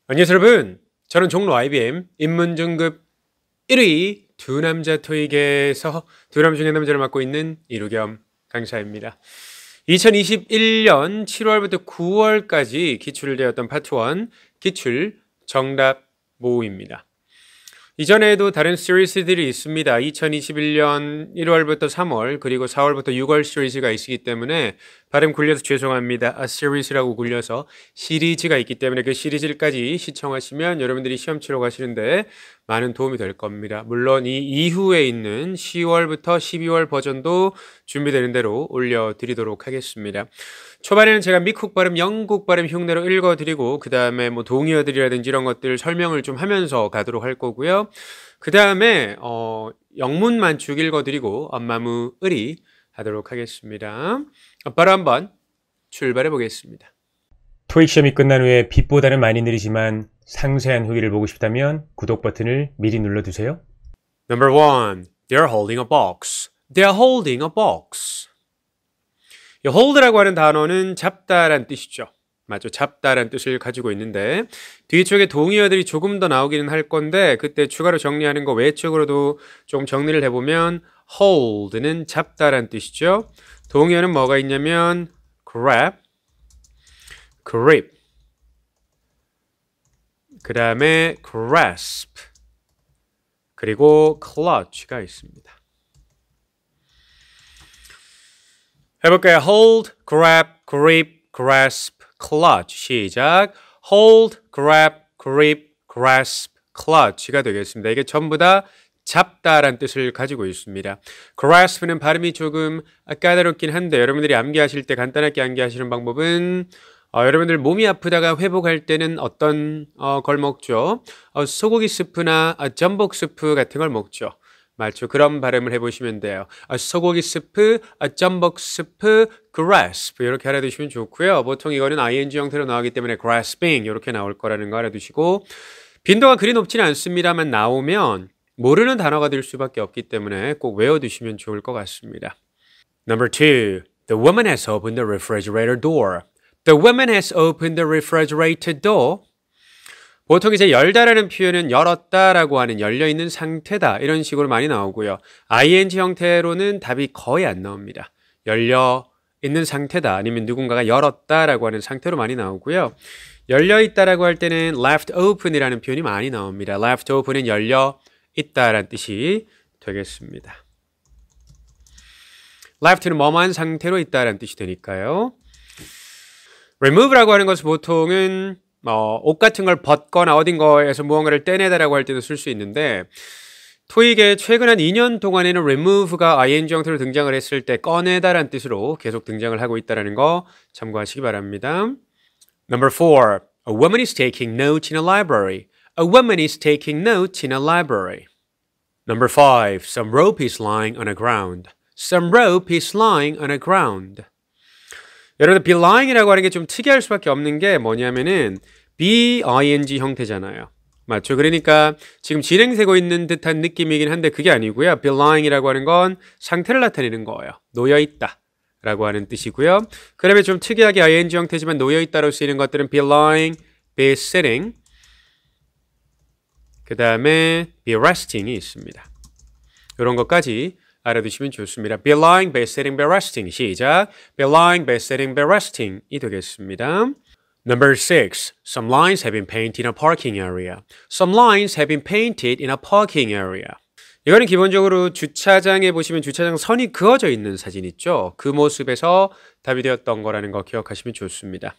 안녕하세요 여러분, 저는 종로 IBM 인문중급 1위 두 남자 토익에서 두 남 중에 남자를 맡고 있는 이루겸 강사입니다. 2021년 7월부터 9월까지 기출되었던 파트 1 기출 정답 모음입니다. 이전에도 다른 시리즈들이 있습니다. 2021년 1월부터 3월 그리고 4월부터 6월 시리즈가 있기 때문에 발음 굴려서 죄송합니다. 시리즈라고 굴려서 시리즈가 있기 때문에 그 시리즈까지 시청하시면 여러분들이 시험 치러 가시는데 많은 도움이 될 겁니다. 물론 이 이후에 있는 10월부터 12월 버전도 준비되는 대로 올려드리도록 하겠습니다. 초반에는 제가 미국 발음, 영국 발음 흉내로 읽어드리고 그 다음에 뭐 동의어들이라든지 이런 것들 설명을 좀 하면서 가도록 할 거고요. 그 다음에 영문만 쭉 읽어드리고 엄마무 의리 하도록 하겠습니다. 바로 한번 출발해 보겠습니다. 토익 시험이 끝난 후에 빛보다는 많이 느리지만 상세한 후기를 보고 싶다면 구독 버튼을 미리 눌러두세요. Number 1. They're holding a box. They're holding a box. 이 hold라고 하는 단어는 잡다란 뜻이죠. 맞죠? 잡다란 뜻을 가지고 있는데 뒤쪽에 동의어들이 조금 더 나오기는 할 건데 그때 추가로 정리하는 거 외적으로도 좀 정리를 해보면 hold는 잡다란 뜻이죠. 동의어는 뭐가 있냐면 grab, grip, 그 다음에 grasp, 그리고 clutch가 있습니다. 해볼까요? hold, grab, grip, grasp, clutch. 시작. hold, grab, grip, grasp, clutch가 되겠습니다. 이게 전부 다 잡다란 뜻을 가지고 있습니다. grasp는 발음이 조금 까다롭긴 한데 여러분들이 암기하실 때 간단하게 암기하시는 방법은 여러분들 몸이 아프다가 회복할 때는 어떤 걸 먹죠? 소고기 스프나 전복 스프 같은 걸 먹죠. 맞죠? 그런 발음을 해보시면 돼요. 소고기 스프, 전복 스프, grasp 이렇게 알아두시면 좋고요. 보통 이거는 ing 형태로 나오기 때문에 grasping 이렇게 나올 거라는 거 알아두시고 빈도가 그리 높지는 않습니다만 나오면 모르는 단어가 될 수밖에 없기 때문에 꼭 외워두시면 좋을 것 같습니다. Number 2. The woman has opened the refrigerator door. The woman has opened the refrigerator door. 보통 이제 열다라는 표현은 열었다라고 하는 열려있는 상태다 이런 식으로 많이 나오고요. ing 형태로는 답이 거의 안 나옵니다. 열려있는 상태다 아니면 누군가가 열었다라고 하는 상태로 많이 나오고요. 열려있다라고 할 때는 left open이라는 표현이 많이 나옵니다. left open은 열려있다라는 뜻이 되겠습니다. left는 뭐뭐한 상태로 있다라는 뜻이 되니까요. remove라고 하는 것은 보통은 옷 같은 걸 벗거나 어딘가에서 무언가를 떼내다라고 할 때도 쓸 수 있는데 토익에 최근 한 2년 동안에는 remove가 ing 형태로 등장을 했을 때 꺼내다라는 뜻으로 계속 등장을 하고 있다는 거 참고하시기 바랍니다. Number 4. A woman is taking notes in a library. A woman is taking notes in a library. Number 5. Some rope is lying on the ground. Some rope is lying on the ground. 여러분들 be lying이라고 하는 게 좀 특이할 수밖에 없는 게 뭐냐면은 be-ing 형태잖아요. 맞죠? 그러니까 지금 진행되고 있는 듯한 느낌이긴 한데 그게 아니고요. be lying이라고 하는 건 상태를 나타내는 거예요. 놓여있다 라고 하는 뜻이고요. 그 다음에 좀 특이하게 ing 형태지만 놓여있다로 쓰이는 것들은 be lying, be sitting, 그 다음에 be resting이 있습니다. 이런 것까지 알아두시면 좋습니다. be lying, be sitting, be resting. 시작. be lying, be sitting, be resting 이 되겠습니다. Number 6. Some lines have been painted in a parking area. Some lines have been painted in a parking area. 이거는 기본적으로 주차장에 보시면 주차장 선이 그어져 있는 사진 있죠? 그 모습에서 답이 되었던 거라는 거 기억하시면 좋습니다.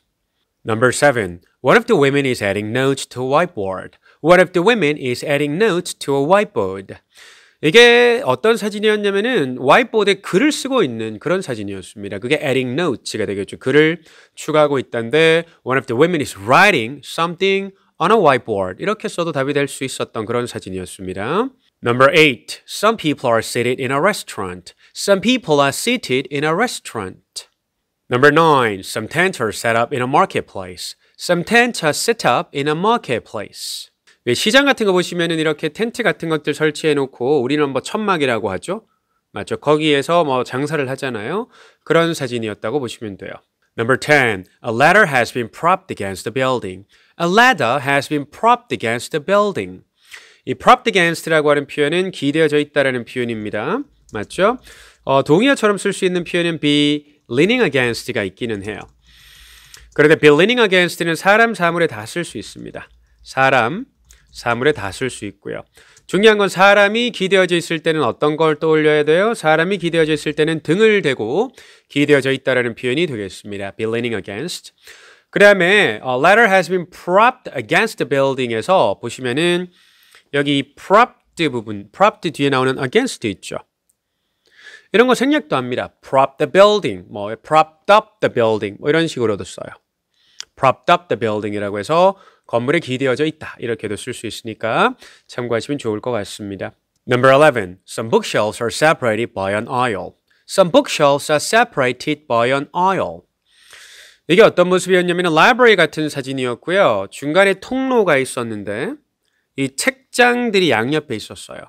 Number 7. One of the women is adding notes to a whiteboard. One of the women is adding notes to a whiteboard. 이게 어떤 사진이었냐면은 화이트보드에 글을 쓰고 있는 그런 사진이었습니다. 그게 adding notes가 되겠죠. 글을 추가하고 있다는데 one of the women is writing something on a whiteboard. 이렇게 써도 답이 될 수 있었던 그런 사진이었습니다. Number 8. Some people are seated in a restaurant. Some people are seated in a restaurant. Number 9. Some tents are set up in a marketplace. Some tents are set up in a marketplace. 시장 같은 거 보시면은 이렇게 텐트 같은 것들 설치해 놓고 우리는 뭐 천막이라고 하죠. 맞죠? 거기에서 뭐 장사를 하잖아요. 그런 사진이었다고 보시면 돼요. Number 10. A ladder has been propped against the building. A ladder has been propped against the building. 이 propped against라고 하는 표현은 기대어져 있다라는 표현입니다. 맞죠? 동의어처럼 쓸 수 있는 표현은 be leaning against가 있기는 해요. 그런데 be leaning against는 사람, 사물에 다 쓸 수 있습니다. 사람, 사물에 다 쓸 수 있고요. 중요한 건 사람이 기대어져 있을 때는 어떤 걸 떠올려야 돼요? 사람이 기대어져 있을 때는 등을 대고 기대어져 있다라는 표현이 되겠습니다. be leaning against. 그 다음에 ladder has been propped against the building에서 보시면은 여기 propped 부분, propped 뒤에 나오는 against 있죠. 이런 거 생략도 합니다. prop the building, propped up the building 이런 식으로도 써요. propped up the building이라고 해서 건물에 기대어져 있다. 이렇게도 쓸 수 있으니까 참고하시면 좋을 것 같습니다. Number 11. Some bookshelves are separated by an aisle. Some bookshelves are separated by an aisle. 이게 어떤 모습이었냐면 library 같은 사진이었고요. 중간에 통로가 있었는데 이 책장들이 양옆에 있었어요.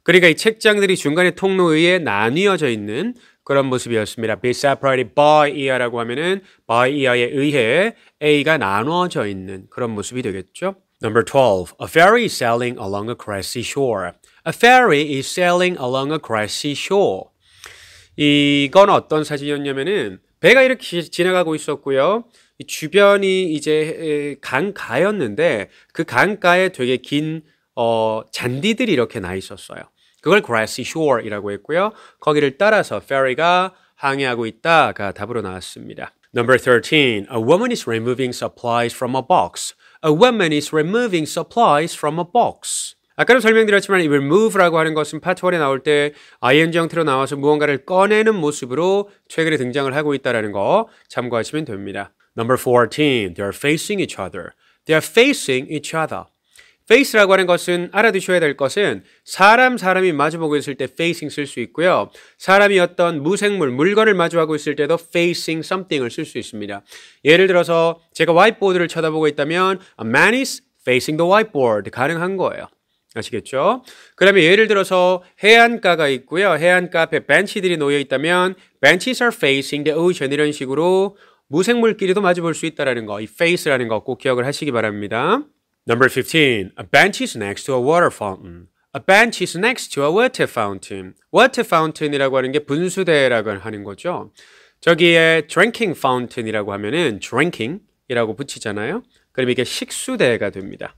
그러니까 이 책장들이 중간에 통로 위에 나뉘어져 있는 그런 모습이었습니다. be separated by ear라고 하면은 by ear에 의해 A가 나눠져 있는 그런 모습이 되겠죠. Number 12. A ferry is sailing along a grassy shore. A ferry is sailing along a grassy shore. 이건 어떤 사진이었냐면은 배가 이렇게 지나가고 있었고요. 이 주변이 이제 강가였는데 그 강가에 되게 긴 잔디들이 이렇게 나 있었어요. 그걸 grassy shore이라고 했고요. 거기를 따라서 ferry가 항해하고 있다가 답으로 나왔습니다. Number 13. A woman is removing supplies from a box. A woman is removing supplies from a box. 아까도 설명드렸지만 이 remove라고 하는 것은 파트 1에 나올 때 ing 형태로 나와서 무언가를 꺼내는 모습으로 최근에 등장을 하고 있다는 거 참고하시면 됩니다. Number 14. They are facing each other. They are facing each other. face라고 하는 것은 알아두셔야 될 것은 사람이 마주보고 있을 때 facing 쓸 수 있고요. 사람이 어떤 무생물, 물건을 마주하고 있을 때도 facing something을 쓸 수 있습니다. 예를 들어서 제가 화이트보드를 쳐다보고 있다면 a man is facing the whiteboard 가능한 거예요. 아시겠죠? 그 다음에 예를 들어서 해안가가 있고요. 해안가 앞에 벤치들이 놓여 있다면 benches are facing the ocean 이런 식으로 무생물끼리도 마주볼 수 있다는 거, 이 face라는 거 꼭 기억을 하시기 바랍니다. Number 15. A bench is next to a water fountain. A bench is next to a water fountain. water fountain이라고 하는 게 분수대라고 하는 거죠. 저기에 drinking fountain이라고 하면은 drinking이라고 붙이잖아요. 그럼 이게 식수대가 됩니다.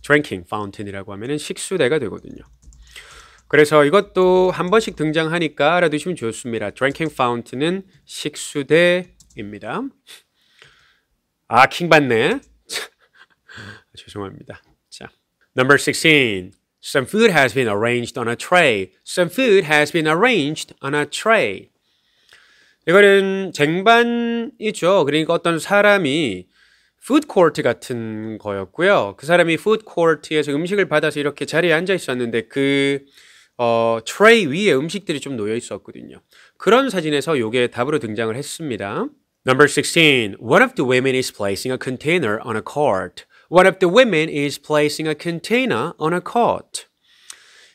drinking fountain이라고 하면은 식수대가 되거든요. 그래서 이것도 한 번씩 등장하니까 알아두시면 좋습니다. drinking fountain은 식수대입니다. 아, 킹 받네. 죄송합니다. 자, Number 16. Some food has been arranged on a tray. Some food has been arranged on a tray. 이거는 쟁반이죠. 그러니까 어떤 사람이 푸드 코트 같은 거였고요. 그 사람이 푸드 코트에서 음식을 받아서 이렇게 자리에 앉아 있었는데 그 트레이 위에 음식들이 좀 놓여 있었거든요. 그런 사진에서 이게 답으로 등장을 했습니다. Number 16. One of the women is placing a container on a cart. One of the women is placing a container on a cart.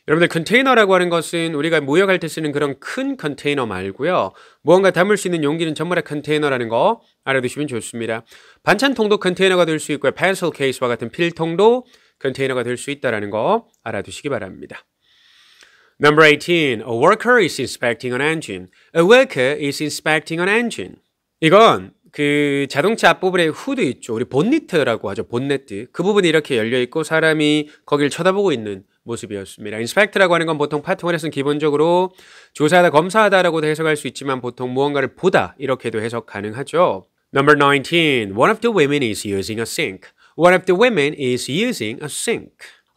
여러분들 컨테이너라고 하는 것은 우리가 무역할 때 쓰는 그런 큰 컨테이너 말고요. 무언가 담을 수 있는 용기는 전부 다 컨테이너라는 거 알아두시면 좋습니다. 반찬통도 컨테이너가 될 수 있고요. 펜슬 케이스와 같은 필통도 컨테이너가 될 수 있다는 거 알아두시기 바랍니다. Number 18. A worker is inspecting an engine. A worker is inspecting an engine. 이건 그 자동차 앞부분에 후드 있죠. 우리 본니트라고 하죠. 본네트. 그 부분이 이렇게 열려 있고 사람이 거기를 쳐다보고 있는 모습이었습니다. inspect라고 하는 건 보통 파트 1에서는 기본적으로 조사하다, 검사하다라고도 해석할 수 있지만 보통 무언가를 보다 이렇게도 해석 가능하죠. Number 19. One of the women is using a sink. One of the women is using a sink.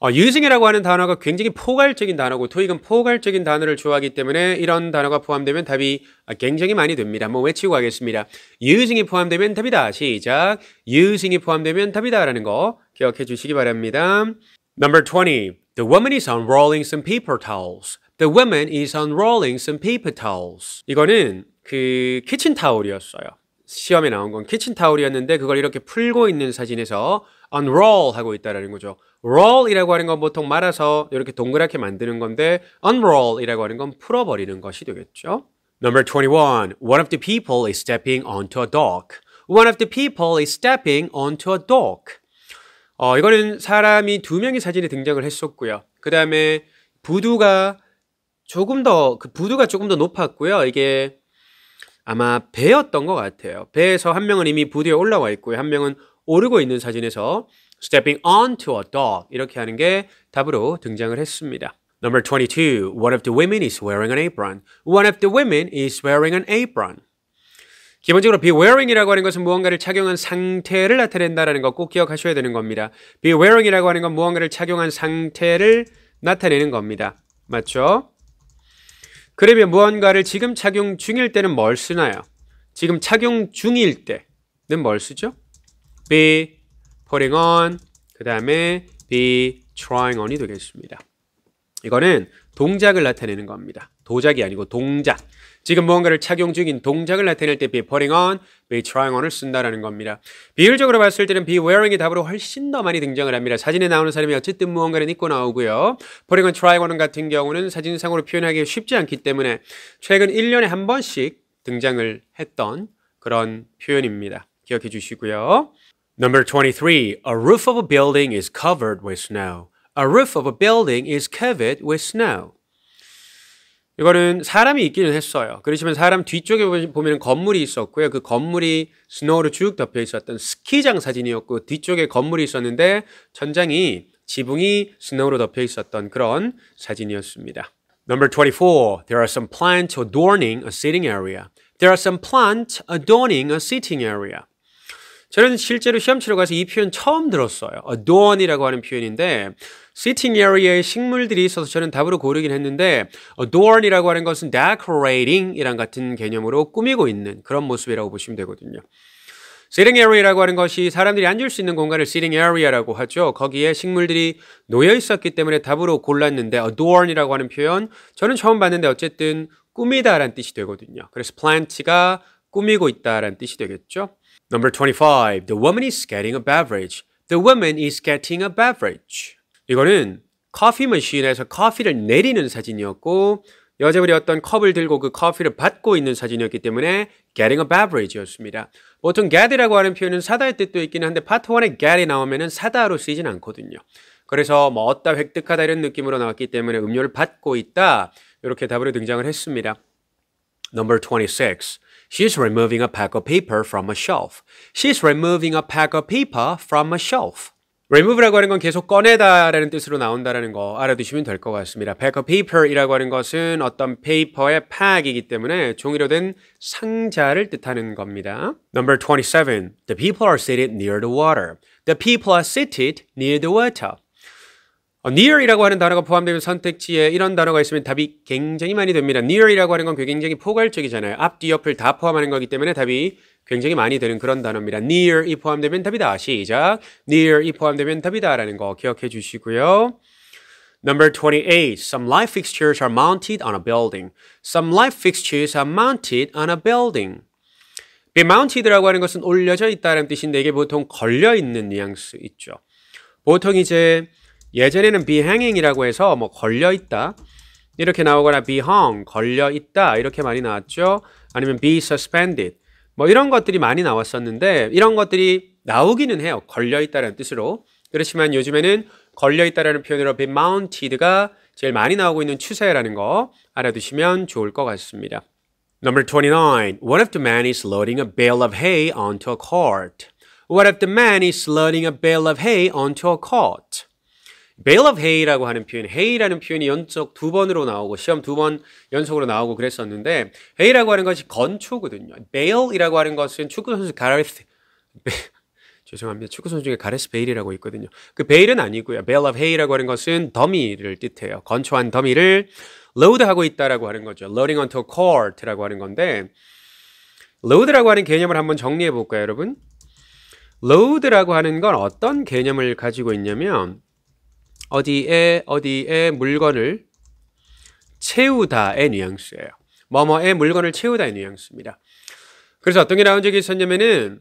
using이라고 하는 단어가 굉장히 포괄적인 단어고 토익은 포괄적인 단어를 좋아하기 때문에 이런 단어가 포함되면 답이 굉장히 많이 됩니다. 한번 외치고 가겠습니다. using이 포함되면 답이다. 시작. using이 포함되면 답이다 라는 거 기억해 주시기 바랍니다. Number 20. The woman is unrolling some paper towels. The woman is unrolling some paper towels. 이거는 그 키친타올이었어요. 시험에 나온 건 키친타올이었는데 그걸 이렇게 풀고 있는 사진에서 unroll 하고 있다는 거죠. roll이라고 하는 건 보통 말아서 이렇게 동그랗게 만드는 건데 unroll이라고 하는 건 풀어버리는 것이 되겠죠. Number 21. One of the people is stepping onto a dock. One of the people is stepping onto a dock. 이거는 사람이 두 명의 사진에 등장을 했었고요. 그 다음에 부두가 조금 더 높았고요. 이게 아마 배였던 것 같아요. 배에서 한 명은 이미 부두에 올라와 있고요. 한 명은 오르고 있는 사진에서 stepping onto a dock 이렇게 하는 게 답으로 등장을 했습니다. Number 22. One of the women is wearing an apron. One of the women is wearing an apron. 기본적으로 be wearing이라고 하는 것은 무언가를 착용한 상태를 나타낸다는 거 꼭 기억하셔야 되는 겁니다. be wearing이라고 하는 건 무언가를 착용한 상태를 나타내는 겁니다. 맞죠? 그러면 무언가를 지금 착용 중일 때는 뭘 쓰나요? 지금 착용 중일 때는 뭘 쓰죠? be putting on, 그 다음에 be trying on이 되겠습니다. 이거는 동작을 나타내는 겁니다. 도작이 아니고 동작. 지금 무언가를 착용 중인 동작을 나타낼 때 be putting on, be trying on을 쓴다는 겁니다. 비율적으로 봤을 때는 be wearing이 답으로 훨씬 더 많이 등장을 합니다. 사진에 나오는 사람이 어쨌든 무언가를 입고 나오고요. putting on, trying on 같은 경우는 사진상으로 표현하기 쉽지 않기 때문에 최근 1년에 한 번씩 등장을 했던 그런 표현입니다. 기억해 주시고요. Number 23. A roof of a building is covered with snow. A roof of a building is covered with snow. 이거는 사람이 있기는 했어요. 그렇지만 사람 뒤쪽에 보면 건물이 있었고요. 그 건물이 스노우로 쭉 덮여 있었던 스키장 사진이었고 뒤쪽에 건물이 있었는데 천장이 지붕이 스노우로 덮여 있었던 그런 사진이었습니다. Number 24. There are some plants adorning a sitting area. There are some plants adorning a sitting area. 저는 실제로 시험 치러 가서 이 표현 처음 들었어요. adorn이라고 하는 표현인데 sitting area에 식물들이 있어서 저는 답으로 고르긴 했는데 adorn이라고 하는 것은 decorating 이랑 같은 개념으로 꾸미고 있는 그런 모습이라고 보시면 되거든요. sitting area라고 하는 것이 사람들이 앉을 수 있는 공간을 sitting area라고 하죠. 거기에 식물들이 놓여 있었기 때문에 답으로 골랐는데 adorn이라고 하는 표현 저는 처음 봤는데 어쨌든 꾸미다라는 뜻이 되거든요. 그래서 plant가 꾸미고 있다라는 뜻이 되겠죠. Number 25. The woman is getting a beverage. The woman is getting a beverage. 이거는 커피 머신에서 커피를 내리는 사진이었고 여자분이 어떤 컵을 들고 그 커피를 받고 있는 사진이었기 때문에 getting a beverage였습니다. 보통 get이라고 하는 표현은 사다의 뜻도 있긴 한데 파트 1에 get이 나오면 사다로 쓰이진 않거든요. 그래서 뭐 얻다, 획득하다 이런 느낌으로 나왔기 때문에 음료를 받고 있다 이렇게 답으로 등장을 했습니다. Number 26. She's removing a pack of paper from a shelf. She's removing a pack of paper from a shelf. remove라고 하는 건 계속 꺼내다라는 뜻으로 나온다는 거 알아두시면 될 것 같습니다. pack of paper이라고 하는 것은 어떤 페이퍼의 팩이기 때문에 종이로 된 상자를 뜻하는 겁니다. Number 27. The people are seated near the water. The people are seated near the water. near이라고 하는 단어가 포함되는 선택지에 이런 단어가 있으면 답이 굉장히 많이 됩니다. near이라고 하는 건 굉장히 포괄적이잖아요. 앞, 뒤, 옆을 다 포함하는 거기 때문에 답이 굉장히 많이 되는 그런 단어입니다. near이 포함되면 답이다. 시작. near이 포함되면 답이다라는 거 기억해 주시고요. Number 28. Some light fixtures are mounted on a building. Some light fixtures are mounted on a building. be mounted라고 하는 것은 올려져 있다는 뜻인데 이게 보통 걸려 있는 뉘앙스 있죠. 보통 이제 예전에는 be hanging이라고 해서 뭐 걸려 있다 이렇게 나오거나 be hung 걸려 있다 이렇게 많이 나왔죠. 아니면 be suspended 뭐 이런 것들이 많이 나왔었는데 이런 것들이 나오기는 해요. 걸려 있다라는 뜻으로. 그렇지만 요즘에는 걸려 있다라는 표현으로 be mounted가 제일 많이 나오고 있는 추세라는 거 알아두시면 좋을 것 같습니다. Number 29. One of the men is loading a bale of hay onto a cart. One of the men is loading a bale of hay onto a cart. bale of hay라고 하는 표현, hay라는 표현이 연속 2번으로 나오고 시험 2번 연속으로 나오고 그랬었는데 hay라고 하는 것이 건초거든요. bale이라고 하는 것은 축구선수 죄송합니다. 축구선수 중에 가레스 베일이라고 있거든요. 그 베일은 아니고요. bale of hay라고 하는 것은 더미를 뜻해요. 건초한 더미를 load하고 있다라고 하는 거죠. loading onto a cart라고 하는 건데 load라고 하는 개념을 한번 정리해 볼까요, 여러분? load라고 하는 건 어떤 개념을 가지고 있냐면 어디에 물건을 채우다의 뉘앙스예요. 뭐뭐에 물건을 채우다의 뉘앙스입니다. 그래서 어떤 게 나온 적이 있었냐면은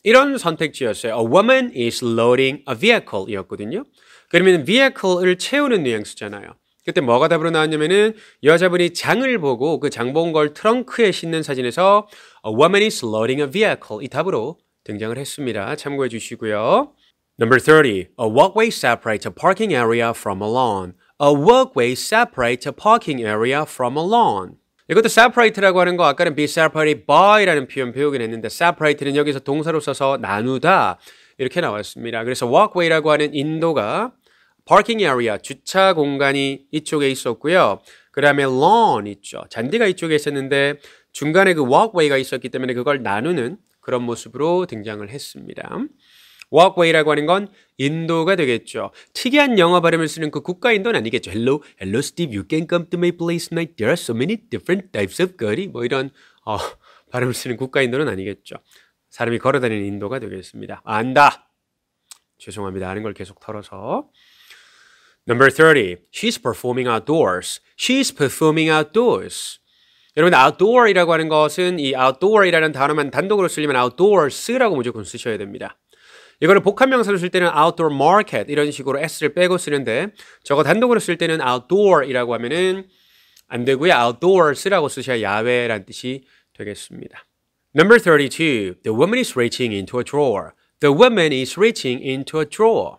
이런 선택지였어요. A woman is loading a vehicle 이었거든요. 그러면 vehicle을 채우는 뉘앙스잖아요. 그때 뭐가 답으로 나왔냐면은 여자분이 장을 보고 그 장 본 걸 트렁크에 싣는 사진에서 A woman is loading a vehicle 이 답으로 등장을 했습니다. 참고해 주시고요. Number 30. A walkway separates a parking area from a lawn. A walkway separates a parking area from a lawn. 이것도 separate라고 하는 거 아까는 be separated by라는 표현 배우긴 했는데 separate는 여기서 동사로 써서 나누다 이렇게 나왔습니다. 그래서 walkway라고 하는 인도가 parking area, 주차 공간이 이쪽에 있었고요. 그 다음에 lawn 있죠. 잔디가 이쪽에 있었는데 중간에 그 walkway가 있었기 때문에 그걸 나누는 그런 모습으로 등장을 했습니다. walkway라고 하는 건 인도가 되겠죠. 특이한 영어 발음을 쓰는 그 국가 인도는 아니겠죠. Hello Steve, you can come to my place tonight. There are so many different types of curry. 뭐 이런 발음을 쓰는 국가 인도는 아니겠죠. 사람이 걸어다니는 인도가 되겠습니다. 안다. 죄송합니다. 아는 걸 계속 털어서. Number 30. She's performing outdoors. She's performing outdoors. 여러분, outdoor이라고 하는 것은 이 outdoor이라는 단어만 단독으로 쓰려면 outdoors라고 무조건 쓰셔야 됩니다. 이거를 복합명사로 쓸 때는 outdoor market 이런 식으로 s를 빼고 쓰는데 저거 단독으로 쓸 때는 outdoor이라고 하면은 안 되고요. outdoors라고 쓰셔야 야외라는 뜻이 되겠습니다. Number 32. The woman is reaching into a drawer. The woman is reaching into a drawer.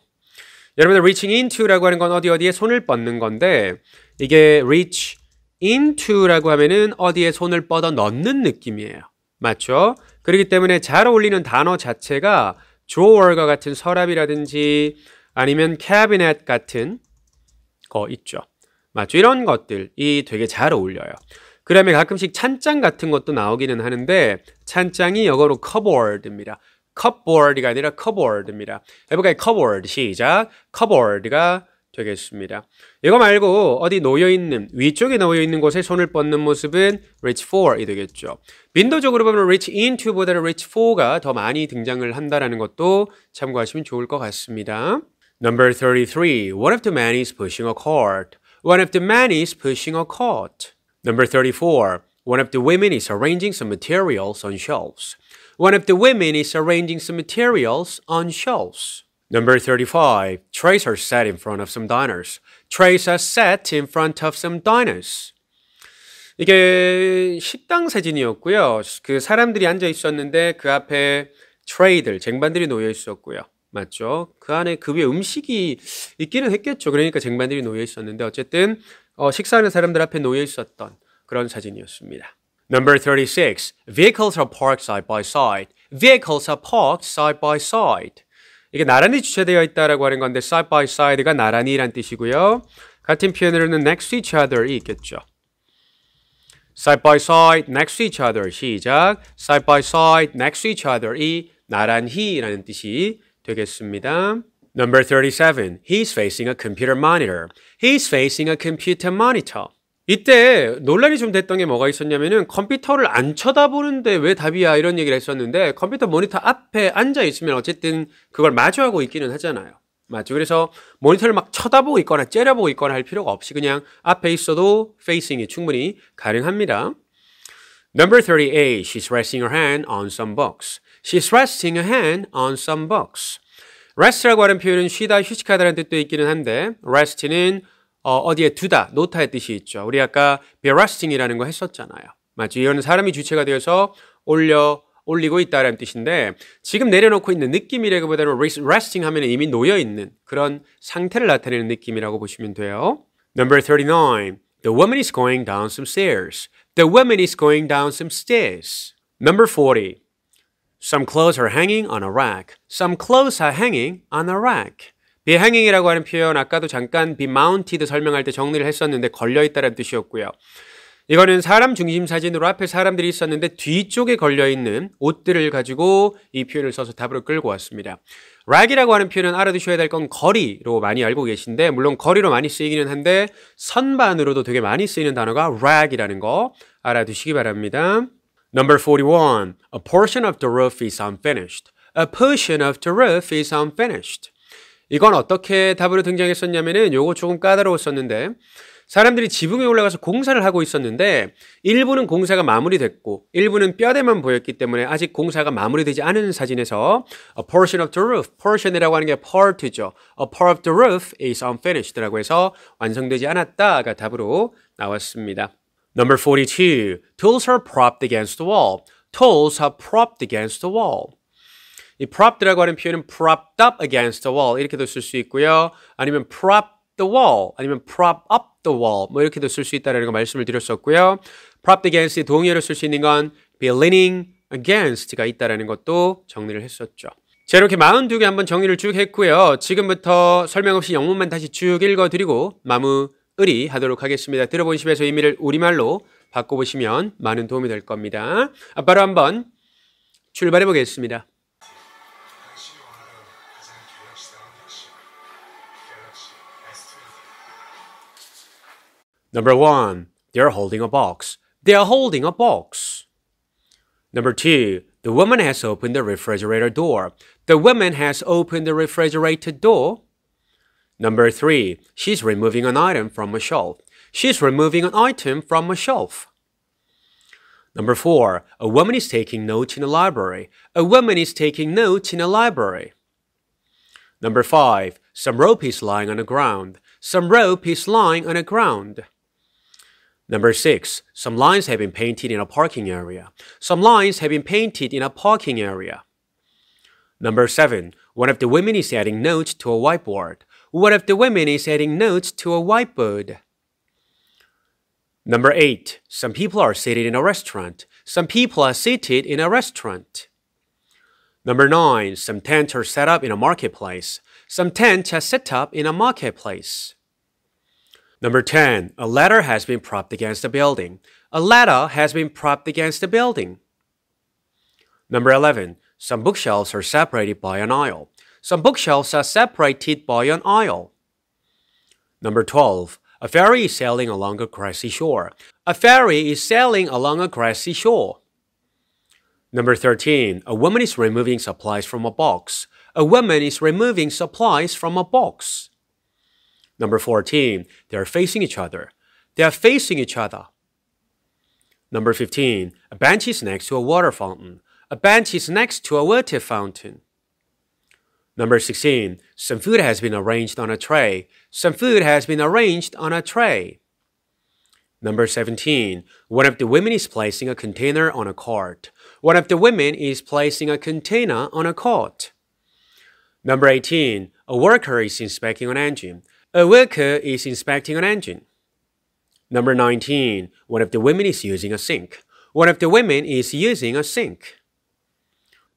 여러분들 reaching into라고 하는 건 어디에 손을 뻗는 건데 이게 reach into라고 하면은 어디에 손을 뻗어 넣는 느낌이에요. 맞죠? 그렇기 때문에 잘 어울리는 단어 자체가 drawer과 같은 서랍이라든지 아니면 cabinet 같은 거 있죠. 맞죠? 이런 것들이 되게 잘 어울려요. 그 다음에 가끔씩 찬장 같은 것도 나오기는 하는데 찬장이 영어로 cupboard입니다. cupboard가 아니라 cupboard입니다. 해볼까요? cupboard 시작. cupboard가 되겠습니다. 이거 말고 어디 놓여있는 위쪽에 놓여있는 곳에 손을 뻗는 모습은 reach for이 되겠죠. 빈도적으로 보면 reach into보다는 reach for가 더 많이 등장을 한다는 것도 참고하시면 좋을 것 같습니다. Number 33. One of the men is pushing a cart. One of the men is pushing a cart. Number 34. One of the women is arranging some materials on shelves. One of the women is arranging some materials on shelves. Number 35. Trays are set in front of some diners. Trays are set in front of some diners. 이게 식당 사진이었고요. 그 사람들이 앉아 있었는데 그 앞에 트레이들, 쟁반들이 놓여 있었고요. 맞죠? 그 안에 그 위에 음식이 있기는 했겠죠. 그러니까 쟁반들이 놓여 있었는데 어쨌든 식사하는 사람들 앞에 놓여 있었던 그런 사진이었습니다. Number 36. Vehicles are parked side by side. Vehicles are parked side by side. 이게 나란히 주차되어 있다라고 하는 건데 side by side가 나란히란 뜻이고요. 같은 표현으로는 next to each other이 있겠죠. Side by side, next to each other. 시작. Side by side, next to each other이 나란히라는 뜻이 되겠습니다. Number 37. He's facing a computer monitor. He's facing a computer monitor. 이때 논란이 좀 됐던 게 뭐가 있었냐면은 컴퓨터를 안 쳐다보는데 왜 답이야 이런 얘기를 했었는데 컴퓨터 모니터 앞에 앉아 있으면 어쨌든 그걸 마주하고 있기는 하잖아요. 맞죠? 그래서 모니터를 막 쳐다보고 있거나 째려보고 있거나 할 필요가 없이 그냥 앞에 있어도 facing이 충분히 가능합니다. Number 38. She's resting her hand on some books. She's resting her hand on some books. rest라고 하는 표현은 쉬다, 휴식하다라는 뜻도 있기는 한데 rest는 어디에 두다, 놓다의 뜻이 있죠. 우리 아까 be resting이라는 거 했었잖아요. 맞죠? 이거는 사람이 주체가 되어서 올리고 있다라는 뜻인데 지금 내려놓고 있는 느낌이라기보다는 resting 하면 이미 놓여있는 그런 상태를 나타내는 느낌이라고 보시면 돼요. Number 39. The woman is going down some stairs. The woman is going down some stairs. Number 40. Some clothes are hanging on a rack. Some clothes are hanging on a rack. be hanging이라고 하는 표현 아까도 잠깐 be mounted 설명할 때 정리를 했었는데 걸려있다는 뜻이었고요. 이거는 사람 중심 사진으로 앞에 사람들이 있었는데 뒤쪽에 걸려있는 옷들을 가지고 이 표현을 써서 답으로 끌고 왔습니다. rack이라고 하는 표현은 알아두셔야 될 건 거리로 많이 알고 계신데 물론 거리로 많이 쓰이기는 한데 선반으로도 되게 많이 쓰이는 단어가 rack이라는 거 알아두시기 바랍니다. Number 41. A portion of the roof is unfinished. A portion of the roof is unfinished. 이건 어떻게 답으로 등장했었냐면은 요거 조금 까다로웠었는데 사람들이 지붕에 올라가서 공사를 하고 있었는데 일부는 공사가 마무리됐고 일부는 뼈대만 보였기 때문에 아직 공사가 마무리되지 않은 사진에서 a portion of the roof, portion이라고 하는 게 part죠. A part of the roof is unfinished라고 해서 완성되지 않았다가 답으로 나왔습니다. Number 42. Tools are propped against the wall. Tools are propped against the wall. 이 propped라고 하는 표현은 propped up against the wall 이렇게도 쓸 수 있고요. 아니면 prop the wall 아니면 prop up the wall 뭐 이렇게도 쓸 수 있다는 거 말씀을 드렸었고요. propped against의 동의어로 쓸 수 있는 건 be leaning against가 있다는 것도 정리를 했었죠. 자, 이렇게 42개 한번 정리를 쭉 했고요. 지금부터 설명 없이 영문만 다시 쭉 읽어드리고 마무리 하도록 하겠습니다. 들어본 집에서 의미를 우리말로 바꿔보시면 많은 도움이 될 겁니다. 바로 한번 출발해 보겠습니다. Number 1. They are holding a box. They are holding a box. Number 2. The woman has opened the refrigerator door. The woman has opened the refrigerator door. Number 3. She's removing an item from a shelf. She's removing an item from a shelf. Number 4. A woman is taking notes in a library. A woman is taking notes in a library. Number 5. Some rope is lying on the ground. Some rope is lying on the ground. Number 6. Some lines have been painted in a parking area. Some lines have been painted in a parking area. Number 7. One of the women is adding notes to a whiteboard. One of the women is adding notes to a whiteboard. Number 8. Some people are seated in a restaurant. Some people are seated in a restaurant. Number 9. Some tents are set up in a marketplace. Some tents are set up in a marketplace. Number 10. A ladder has been propped against a building. A ladder has been propped against a building. Number 11. Some bookshelves are separated by an aisle. Some bookshelves are separated by an aisle. Number 12. A ferry is sailing along a grassy shore. A ferry is sailing along a grassy shore. Number 13. A woman is removing supplies from a box. A woman is removing supplies from a box. Number 14. They are facing each other. They are facing each other. Number 15. A bench is next to a water fountain. A bench is next to a water fountain. Number 16. Some food has been arranged on a tray. Some food has been arranged on a tray. Number 17. One of the women is placing a container on a cart. One of the women is placing a container on a cart. Number 18. A worker is inspecting an engine. A worker is inspecting an engine. Number 19. One of the women is using a sink. One of the women is using a sink.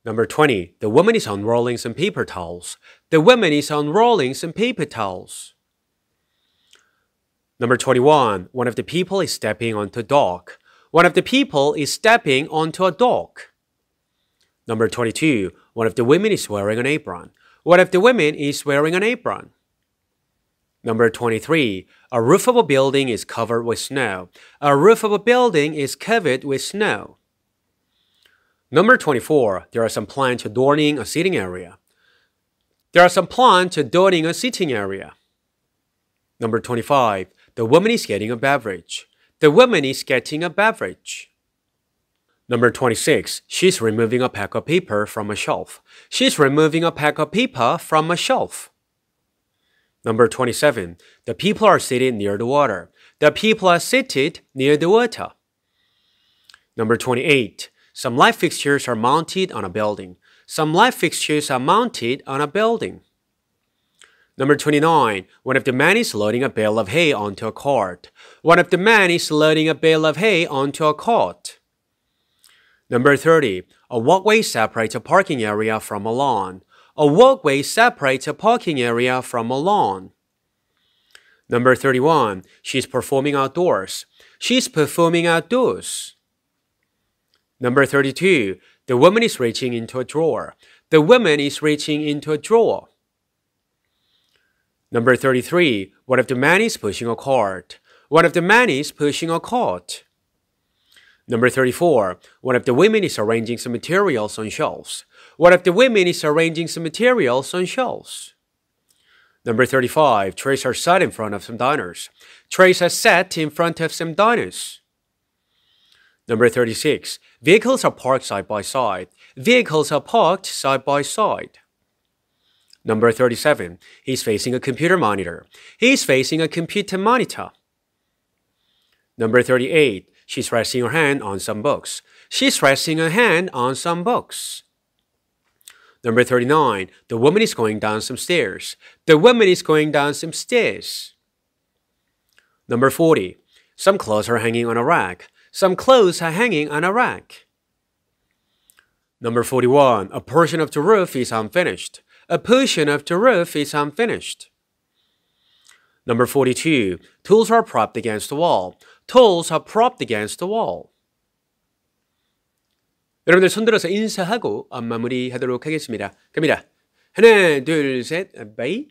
Number 20. The woman is unrolling some paper towels. The woman is unrolling some paper towels. Number 21. One of the people is stepping onto a dock. One of the people is stepping onto a dock. Number 22. One of the women is wearing an apron. One of the women is wearing an apron. Number 23. A roof of a building is covered with snow. A roof of a building is covered with snow. Number 24. There are some plants adorning a sitting area. There are some plants adorning a sitting area. Number 25. The woman is getting a beverage. The woman is getting a beverage. Number 26. She's removing a pack of paper from a shelf. She's removing a pack of paper from a shelf. Number 27. The people are seated near the water. The people are seated near the water. Number 28. Some light fixtures are mounted on a building. Some light fixtures are mounted on a building. Number 29. One of the men is loading a bale of hay onto a cart. One of the men is loading a bale of hay onto a cart. Number 30. A walkway separates a parking area from a lawn. A walkway separates a parking area from a lawn. Number 31. She's performing outdoors. She's performing outdoors. Number 32. The woman is reaching into a drawer. The woman is reaching into a drawer. Number 33. One of the men is pushing a cart. One of the men is pushing a cart. Number 34. One of the women is arranging some materials on shelves. One of the women is arranging some materials on shelves. Number 35. Trays are set in front of some diners. Trays are set in front of some diners. Number 36. Vehicles are parked side by side. Vehicles are parked side by side. Number 37. He's facing a computer monitor. He's facing a computer monitor. Number 38. She's resting her hand on some books. She's resting her hand on some books. Number 39. The woman is going down some stairs. The woman is going down some stairs. Number 40. Some clothes are hanging on a rack. Some clothes are hanging on a rack. Number 41. A portion of the roof is unfinished. A portion of the roof is unfinished. Number 42. Tools are propped against the wall. Tools are propped against the wall. 여러분들 손들어서 인사하고 마무리하도록 하겠습니다. 갑니다. 하나, 둘, 셋, 바이.